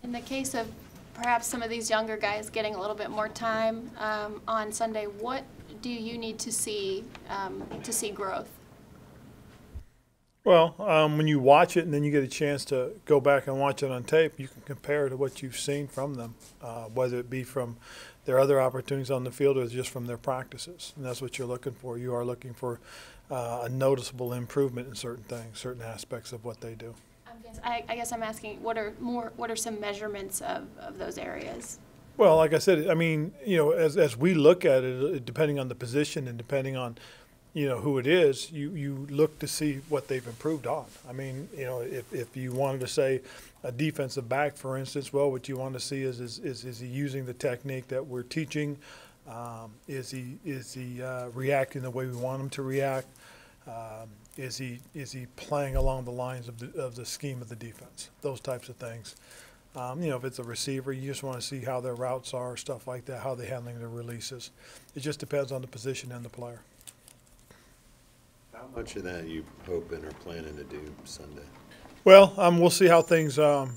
In the case of perhaps some of these younger guys getting a little bit more time on Sunday, what do you need to see growth? Well, when you watch it and then you get a chance to go back and watch it on tape, you can compare to what you've seen from them, whether it be from their other opportunities on the field or just from their practices. And that's what you're looking for. You are looking for a noticeable improvement in certain things, certain aspects of what they do. I guess I'm asking, what are some measurements of those areas? Well, like I said, I mean, as we look at it, depending on the position and depending on who it is, you look to see what they've improved on. I mean, if you wanted to say a defensive back, for instance, well, what you want to see is he using the technique that we're teaching? Is he reacting the way we want him to react? Is he playing along the lines of the scheme of the defense? Those types of things. If it's a receiver, you just want to see how their routes are, stuff like that, how they're handling their releases. It just depends on the position and the player. How much of that you hoping or planning to do Sunday? Well, we'll see how things, develop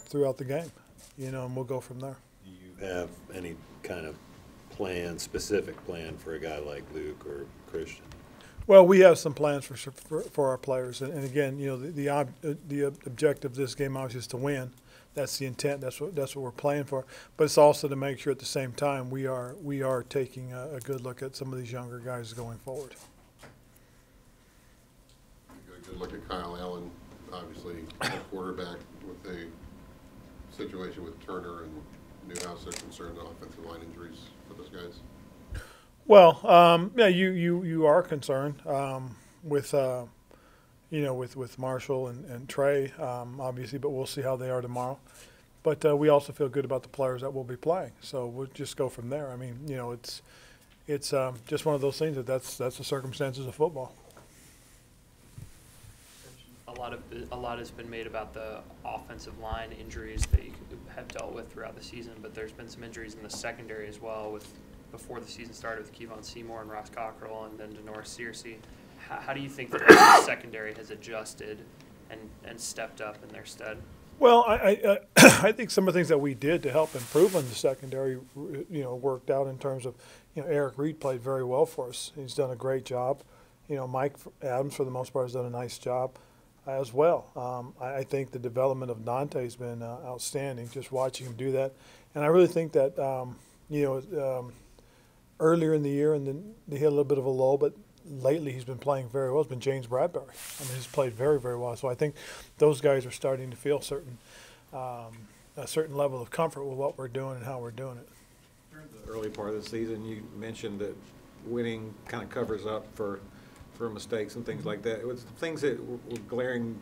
throughout the game, and we'll go from there. Do you have any kind of specific plan for a guy like Luke or Christian? Well, we have some plans for our players, and again, the objective of this game obviously is to win. That's the intent. That's what we're playing for. But it's also to make sure at the same time we are taking a good look at some of these younger guys going forward. You got a good look at Kyle Allen, obviously a quarterback with a situation with Turner and Newhouse. They're concerned with offensive line injuries for those guys. Well, yeah, you are concerned with Marshall and Trey, obviously, but we'll see how they are tomorrow. But we also feel good about the players that will be playing, so we'll just go from there. I mean, it's just one of those things that's the circumstances of football. A lot has been made about the offensive line injuries that you have dealt with throughout the season, but there's been some injuries in the secondary as well before the season started with Kevon Seymour and Ross Cockrell and then Denoris Searcy. How do you think the secondary has adjusted and stepped up in their stead? Well, I think some of the things that we did to help improve on the secondary, worked out in terms of, Eric Reed played very well for us. He's done a great job. Mike Adams, for the most part, has done a nice job as well. I think the development of Dante has been outstanding, just watching him do that. And I really think that, earlier in the year, and then they hit a little bit of a lull, but lately he's been playing very well. It's been James Bradbury. I mean, he's played very, very well. So I think those guys are starting to feel a certain level of comfort with what we're doing and how we're doing it. During the early part of the season, you mentioned that winning kind of covers up for mistakes and things like that. It was things that were glaring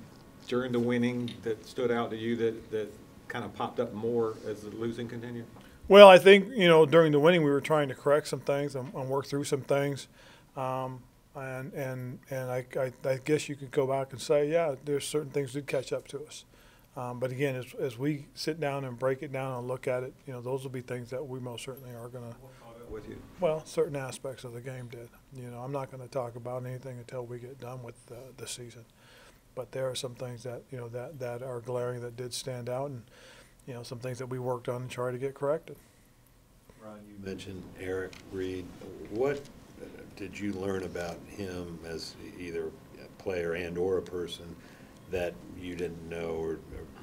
during the winning that stood out to you that kind of popped up more as the losing continued? Well, I think, during the winning we were trying to correct some things and work through some things. And I guess you could go back and say, yeah, there's certain things that catch up to us. But again, as we sit down and break it down and look at it, those will be things that we most certainly are going to. With you? Well, certain aspects of the game did. I'm not going to talk about anything until we get done with the season. But there are some things that that are glaring that did stand out, and some things that we worked on and tried to get corrected. Ron, you mentioned Eric Reed. What did you learn about him as either a player and or a person that you didn't know, or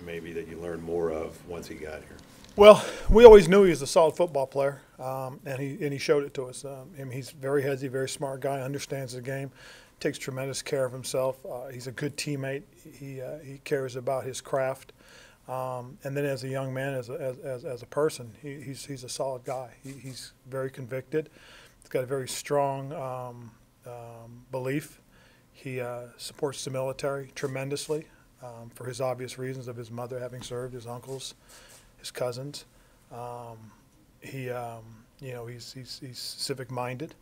maybe that you learned more of once he got here? Well, we always knew he was a solid football player, and he showed it to us. He's very heady, very smart guy, understands the game, takes tremendous care of himself. He's a good teammate. He cares about his craft. And then as a young man, as a person, he's a solid guy. He's very convicted. He's got a very strong belief. He supports the military tremendously for his obvious reasons of his mother having served, his uncles, his cousins. He's civic-minded,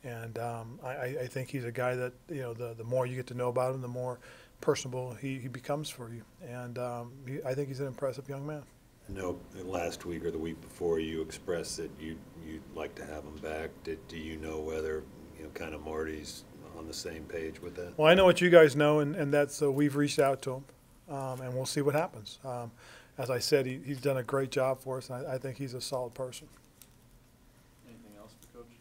and I think he's a guy that the more you get to know about him, the more personable he becomes for you. And I think he's an impressive young man. I know last week or the week before you expressed that you'd like to have him back. Do you know whether kind of Marty's on the same page with that? Well, I know what you guys know, and that's we've reached out to him. and we'll see what happens. As I said, he's done a great job for us, and I think he's a solid person. Anything else for Coach?